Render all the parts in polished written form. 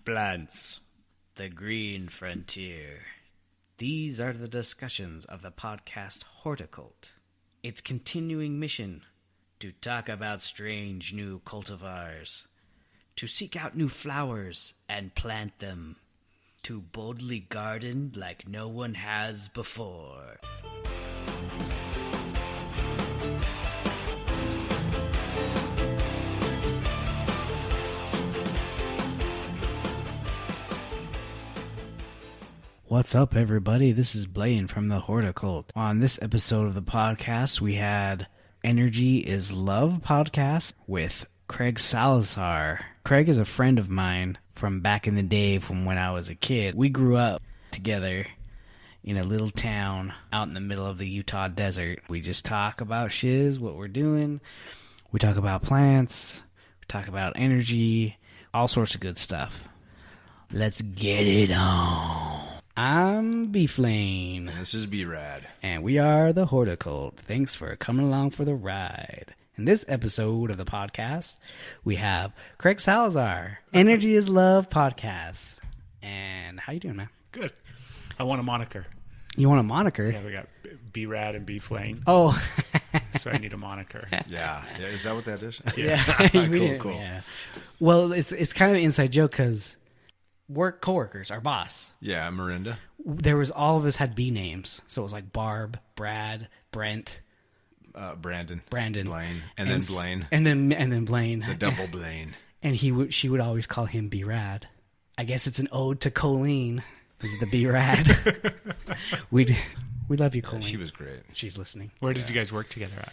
Plants, the green frontier. These are the discussions of the podcast Horticult. Its continuing mission to talk about strange new cultivars, to seek out new flowers and plant them, to boldly garden like no one has before. What's up, everybody? This is Blaine from the Horticult. On this episode of the podcast, we had Energy is Love podcast with Craig Salazar. Craig is a friend of mine from back in the day from when I was a kid. We grew up together in a little town out in the middle of the Utah desert. We just talk about shiz, what we're doing. We talk about plants. We talk about energy. All sorts of good stuff. Let's get it on. I'm B-Flame. This is B-Rad. And we are the Horticult. Thanks for coming along for the ride. In this episode of the podcast, we have Craig Salazar, Energy is Love podcast. And how you doing, man? Good. I want a moniker. You want a moniker? Yeah, we got B-Rad and B-Flame. Oh. So I need a moniker. Yeah. Is that what that is? Yeah. Cool. Yeah. Well, it's kind of an inside joke because we're coworkers, our boss. Yeah, Miranda. There was all of us had B names, so it was like Barb, Brad, Brent, Brandon, Blaine, and then Blaine, and then Blaine, the double Blaine. And she would always call him B-Rad. I guess it's an ode to Colleen. This is the B-Rad. we love you, Colleen. She was great. She's listening. Where did you guys work together at?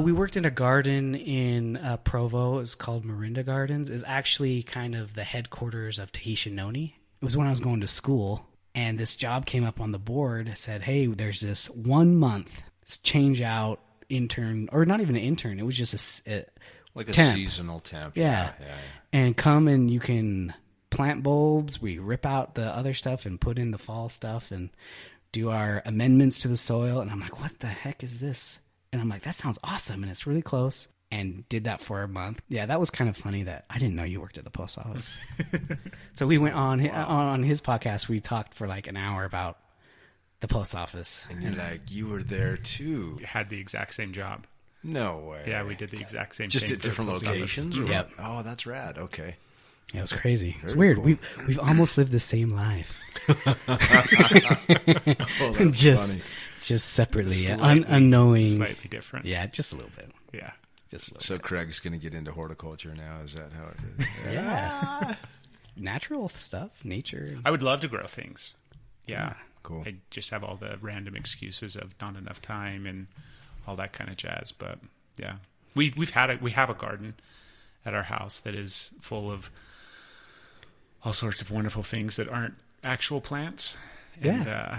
We worked in a garden in Provo. It was called Miranda Gardens. It's actually kind of the headquarters of Tahitian Noni. It was when I was going to school, and this job came up on the board. It said, hey, there's this 1 month change out intern, or not even an intern. It was just a temp. Seasonal temp. Yeah. And come and you can plant bulbs. We rip out the other stuff and put in the fall stuff and do our amendments to the soil. And I'm like, what the heck is this? And I'm like, that sounds awesome, and it's really close. And did that for a month. Yeah, that was kind of funny that I didn't know you worked at the post office. So we went on his podcast. We talked for like an hour about the post office. And you're like, you were there too. You had the exact same job. No way. Yeah, we did the exact same Just thing. Just at different locations? Yep. Oh, that's rad. Okay. Yeah, it was crazy. It's weird. Cool. We've almost lived the same life. Oh, that's funny. Just separately, unknowing. Slightly different. Yeah, just a little bit. Yeah. Just a little so bit. Craig's going to get into horticulture now. Is that how it is? Yeah. Natural stuff, nature. I would love to grow things. Yeah. Cool. I just have all the random excuses of not enough time and all that kind of jazz. But yeah, we have a garden at our house that is full of all sorts of wonderful things that aren't actual plants. And, yeah,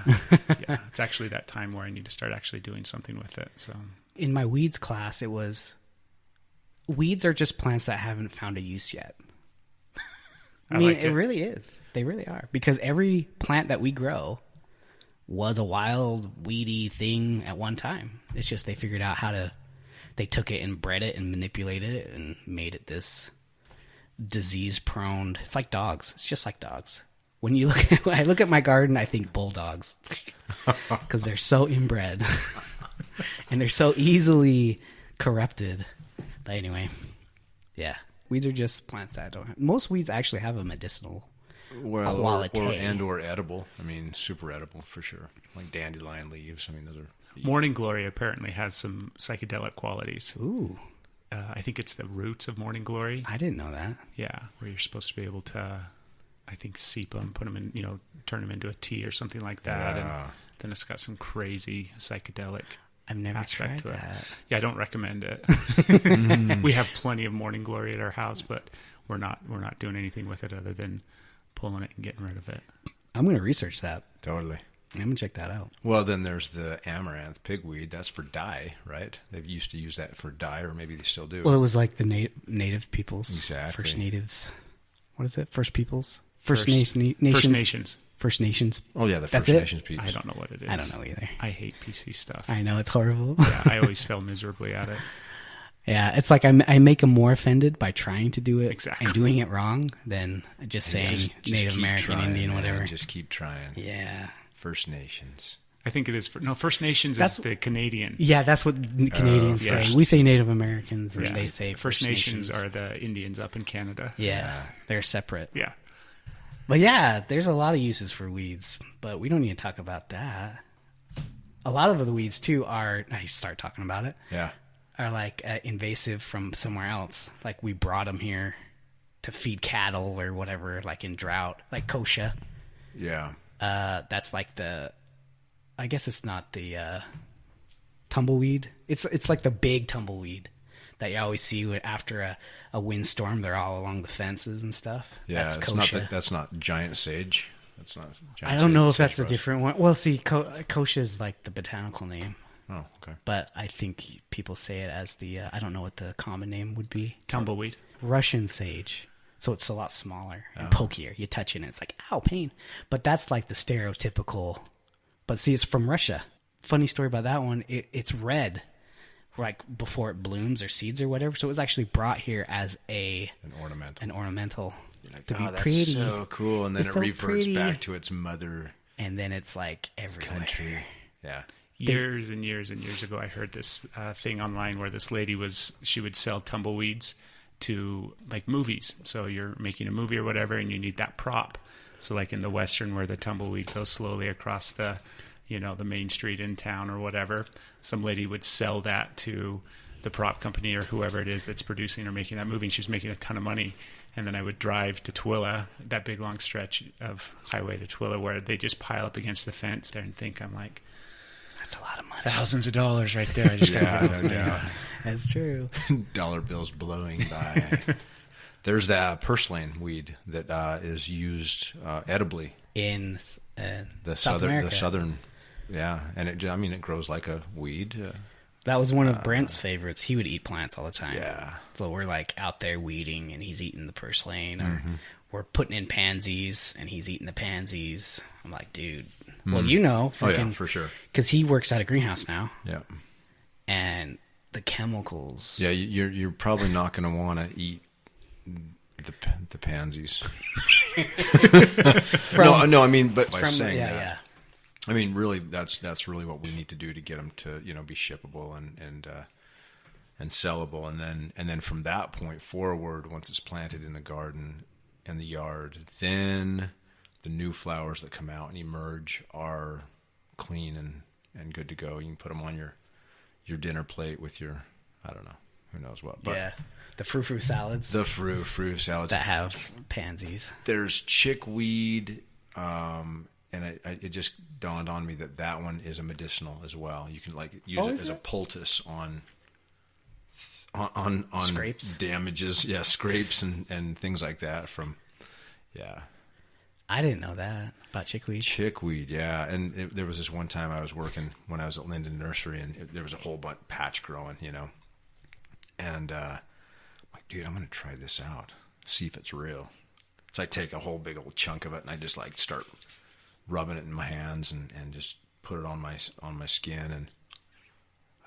it's actually that time where I need to start actually doing something with it. So in my weeds class, it was weeds are just plants that haven't found a use yet. I mean, it really is. They really are, because every plant that we grow was a wild, weedy thing at one time. It's just they figured out they took it and bred it and manipulated it and made it this disease-prone. It's like dogs. It's just like dogs. When I look at my garden, I think bulldogs because they're so inbred and they're so easily corrupted. But anyway, yeah, weeds are just plants that don't have. Most weeds actually have a medicinal quality. Or edible. I mean, super edible for sure. Like dandelion leaves. I mean, those are. Morning glory apparently has some psychedelic qualities. Ooh. I think it's the roots of morning glory. I didn't know that. Yeah, where you're supposed to be able to, I think, seep them, put them in, turn them into a tea or something like that. Yeah. And then it's got some crazy psychedelic I've never aspect tried to it. that. Yeah, I don't recommend it. We have plenty of morning glory at our house, but we're not doing anything with it other than pulling it and getting rid of it. I'm going to research that. Totally. I'm going to check that out. Well, then there's the amaranth pigweed. That's for dye, right? They used to use that for dye, or maybe they still do. Well, it was like the native peoples. Exactly. First natives. What is it? First peoples? First Nations. First Nations. Oh, yeah, the That's First it? Nations people. I don't know what it is. I don't know either. I hate PC stuff. I know, it's horrible. Yeah, I always fail miserably at it. Yeah, it's like I make them more offended by trying to do it Exactly. and doing it wrong than just saying Just Native keep American, trying, Indian, man. whatever. Just keep trying. Yeah. First Nations. I think it is. First Nations That's- is the Canadian. Yeah, that's what the Canadians yeah. say. We say Native Americans, and Yeah. they say First Nations are the Indians up in Canada. Yeah, they're separate. Yeah. But yeah, there's a lot of uses for weeds, but we don't need to talk about that. A lot of the weeds, too, are, I start talking about it, Yeah. are like invasive from somewhere else. Like we brought them here to feed cattle or whatever, like in drought, like kochia. Yeah. That's like I guess it's not the tumbleweed. It's like the big tumbleweed that you always see after a windstorm. They're all along the fences and stuff. Yeah. That's It's kochia. not that's not giant sage. That's not. Giant I don't know if sage that's a brush. different one. Well, see, kochia is like the botanical name, Oh, okay. but I think people say it as the I don't know what the common name would be. Tumbleweed. Russian sage. So it's a lot smaller and Oh. pokier. You touch it and it's like, ow, pain. But that's like the stereotypical. But see, it's from Russia. Funny story about that one. It's red, like before it blooms or seeds or whatever. So it was actually brought here as An ornamental. an ornamental You're like, to be oh, that's pretty. so cool. And then It's it so reverts pretty. back to its mother And then it's like everywhere. country. Yeah. Years and years and years ago, I heard this thing online where this lady she would sell tumbleweeds to like movies. So you're making a movie or whatever, and you need that prop. So like in the Western, where the tumbleweed goes slowly across the main street in town or whatever, some lady would sell that to the prop company or whoever it is that's producing or making that movie. And she was making a ton of money. And then I would drive to Twilla, that big long stretch of highway to Twilla, where they just pile up against the fence there, and think I'm like, That's a lot of money. thousands of dollars right there. I just Yeah, gotta no doubt. That's true. Dollar bills blowing by. There's that purslane weed that is used edibly. In The South America. The southern, yeah, and it grows like a weed. That was one of Brent's favorites. He would eat plants all the time. Yeah. So we're like out there weeding and he's eating the purslane, or Mm-hmm. we're putting in pansies and he's eating the pansies. I'm like, dude, well, you know, Oh yeah, freaking, for sure. because he works at a greenhouse now, Yeah, and the chemicals. yeah. You're probably not going to want to eat the pansies. No. I mean, but by From saying yeah, that, yeah. I mean, really, that's really what we need to do to get them to be shippable and sellable, and then from that point forward, once it's planted in the garden and the yard, then the new flowers that come out and emerge are clean and good to go. You can put them on your dinner plate with your, I don't know, who knows what, but Yeah. The frou-frou salads the fruit salads that have pansies. There's chickweed, and it just dawned on me that one is a medicinal as well. You can like use it is as a it? poultice on Scrapes? damages, scrapes and things like that from, I didn't know that about chickweed. chickweed, and there was this one time I was working when I was at Linden Nursery, and there was a whole patch growing, and I'm like, dude, I'm gonna try this out, see if it's real. So I take a whole big old chunk of it, and I just like start rubbing it in my hands and just put it on my skin, and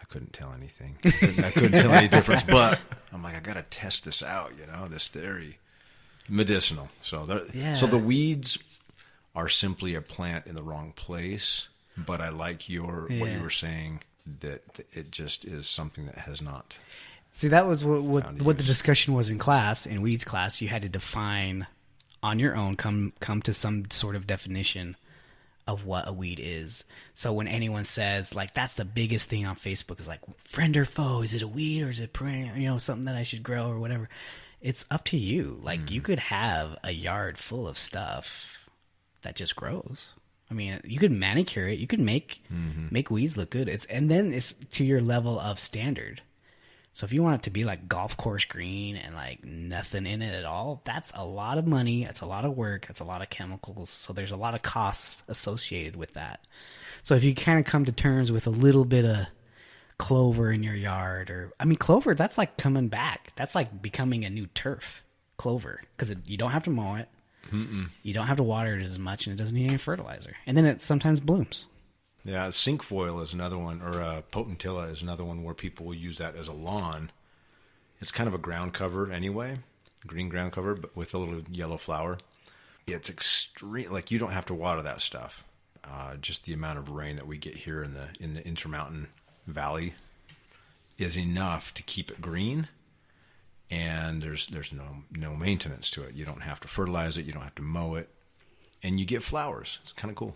I couldn't tell anything. I couldn't tell any difference, but I'm like, I gotta test this out, this theory. Medicinal. So the weeds are simply a plant in the wrong place, but I like what you were saying, that it just is something that has not. See, that was what the use. discussion was in class, in weeds class. You had to define on your own, come to some sort of definition of what a weed is. So when anyone says, like, that's the biggest thing on Facebook is like, friend or foe, is it a weed or is it perennial, something that I should grow or whatever? It's up to you. Like, you could have a yard full of stuff that just grows. I mean, you could manicure it. You could make weeds look good. And then it's to your level of standard. So if you want it to be like golf course green and like nothing in it at all, that's a lot of money. That's a lot of work. That's a lot of chemicals. So there's a lot of costs associated with that. So if you kind of come to terms with a little bit of clover in your yard, clover, that's like coming back. That's like becoming a new turf, clover, because you don't have to mow it. You don't have to water it as much, and it doesn't need any fertilizer. And then it sometimes blooms. Yeah, cinquefoil is another one, or potentilla is another one where people will use that as a lawn, It's kind of a ground cover anyway, green ground cover, but with a little yellow flower. It's extreme. Like, you don't have to water that stuff. Just the amount of rain that we get here in the Intermountain Valley is enough to keep it green. And there's no maintenance to it. You don't have to fertilize it. You don't have to mow it. And you get flowers. It's kind of cool.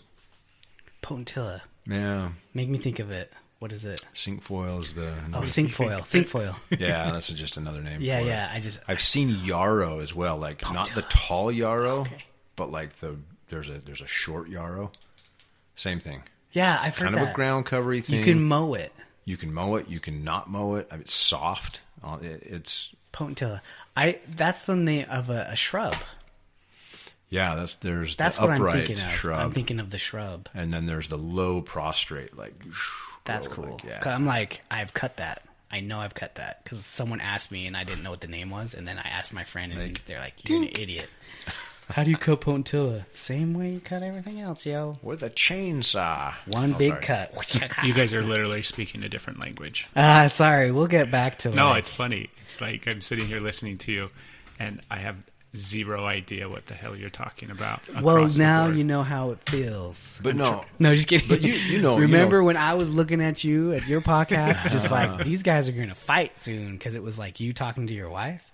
Potentilla. Yeah. Make me think of it. What is it? Cinquefoil is the... Cinquefoil. Cinquefoil. Yeah, that's just another name for it. Yeah. I've seen yarrow as well. Like, Potentilla. not the tall yarrow, but like there's a short yarrow. Same thing. Yeah, I've heard kind that. of a ground covery thing. You can mow it. You can mow it. You can not mow it. I mean, it's soft. It's... Potentilla. That's the name of a shrub. Yeah, that's what the I'm upright thinking of. shrub. I'm thinking of the shrub. And then there's the low prostrate, like... That's cool. Like, yeah. 'Cause I'm like, I've cut that. I know I've cut that because someone asked me and I didn't know what the name was, and then I asked my friend and they're like, "You're an idiot." How do you cut potentilla? Same way you cut everything else, yo. With a chainsaw. One big cut. You guys are literally speaking a different language. Sorry, we'll get back to it. No, it's funny. It's like I'm sitting here listening to you, and I have zero idea what the hell you're talking about. Well, across the now board. you know how it feels. But no, just kidding. But you know, Remember when I was looking at you at your podcast, just like, these guys are going to fight soon because it was like you talking to your wife?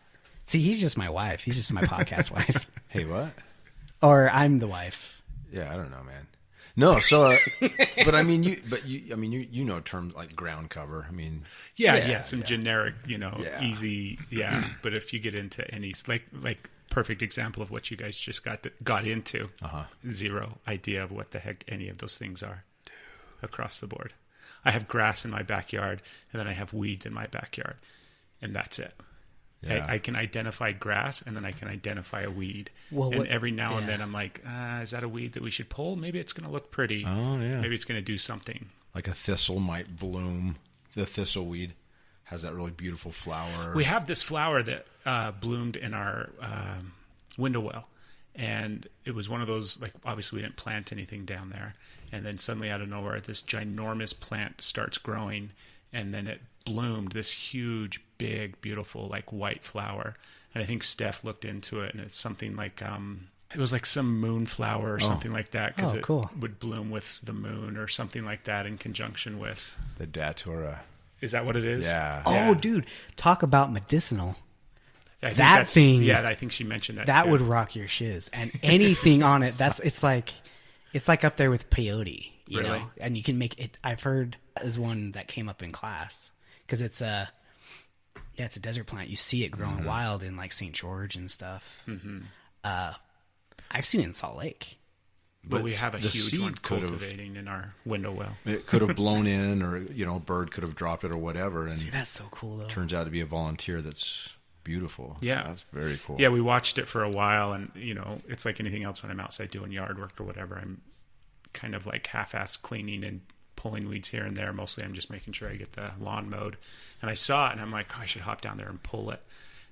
See, he's just my wife. He's just my podcast wife. Hey, what? Or I'm the wife. Yeah, I don't know, man. No, so, but I mean, you know terms like ground cover. I mean, some generic, easy, But if you get into any, like perfect example of what you guys just got into, zero idea of what the heck any of those things are across the board. I have grass in my backyard, and then I have weeds in my backyard, and that's it. Yeah. I can identify grass, and then I can identify a weed. Well, and every now and then I'm like, is that a weed that we should pull? Maybe it's going to look pretty. Oh, yeah. Maybe it's going to do something. Like a thistle might bloom. The thistleweed has that really beautiful flower. We have this flower that bloomed in our window well. And it was one of those, like, obviously we didn't plant anything down there. And then suddenly out of nowhere, this ginormous plant starts growing. And then it bloomed this huge, big, beautiful, like white flower. And I think Steph looked into it, and it's something like it was like some moonflower or something like that, because it would bloom with the moon or something like that in conjunction with the datura. Is that what it is? Yeah. Oh, dude, talk about medicinal. I think That thing. Yeah, I think she mentioned that. That too. would rock your shiz, and anything on it. It's like up there with peyote, you Really? know. And you can make it. I've heard is one that came up in class because it's a desert plant. You see it growing wild in like St. George and stuff. Mm-hmm. I've seen it in Salt Lake. But we have a the huge seed one could have- cultivating in our window well. It could have blown in, or a bird could have dropped it, or whatever. And See, that's so cool though. turns out to be a volunteer that's beautiful. Yeah. So that's very cool. Yeah, we watched it for a while, and it's like anything else when I'm outside doing yard work or whatever. I'm kind of like half-ass cleaning and pulling weeds here and there. Mostly I'm just making sure I get the lawn mowed. And I saw it, and I'm like, I should hop down there and pull it.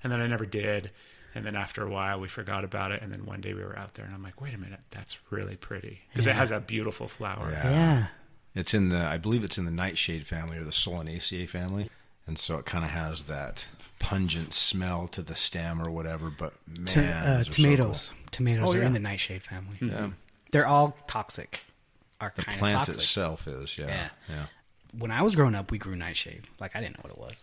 And then I never did. And then after a while, we forgot about it. And then one day we were out there, and I'm like, wait a minute, that's really pretty. Because it has a beautiful flower. Yeah. It's I believe it's in the nightshade family or the Solanaceae family. And so it kind of has that pungent smell to the stem or whatever. But man, those are so tomatoes. cool. Tomatoes Oh, are yeah. in the nightshade family. Yeah. They're all toxic. The Kind of plant toxic. itself is, yeah. When I was growing up, we grew nightshade. Like, I didn't know what it was.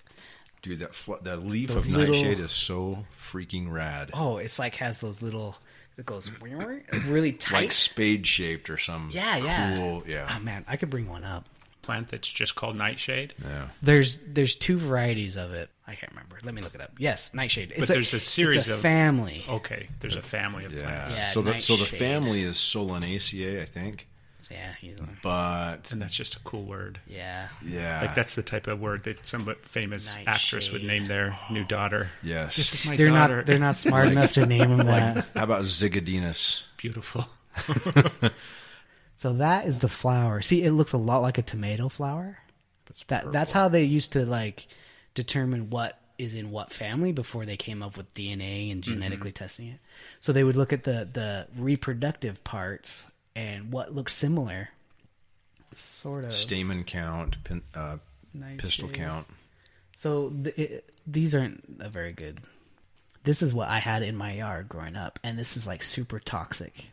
Dude, that leaf Those of little- nightshade is so freaking rad. Oh, it's like has those little. It goes really tight. Like spade shaped or some cool. Yeah. Oh man, I could bring one up. Plant that's just called nightshade. Yeah. There's two varieties of it. I can't remember. Let me look it up. Yes, nightshade. But there's a series it's a of family. Okay, there's a family of Yeah. plants. Yeah, so the nightshade. family is Solanaceae, I think. Yeah, easily. But And that's just a cool word. Yeah. yeah. Like that's the type of word that some famous Nightshade. actress would name their new daughter. Yes. This is my They're daughter. not smart enough to name them that. How about Zygodinus? Beautiful. So that is the flower. See, it looks a lot like a tomato flower. That's how they used to like determine what is in what family before they came up with DNA and genetically testing it. So they would look at the reproductive parts and what looks similar. Sort of Stamen count, pistil Nightshade. count. So these aren't a very good. This is what I had in my yard growing up, and this is like super toxic.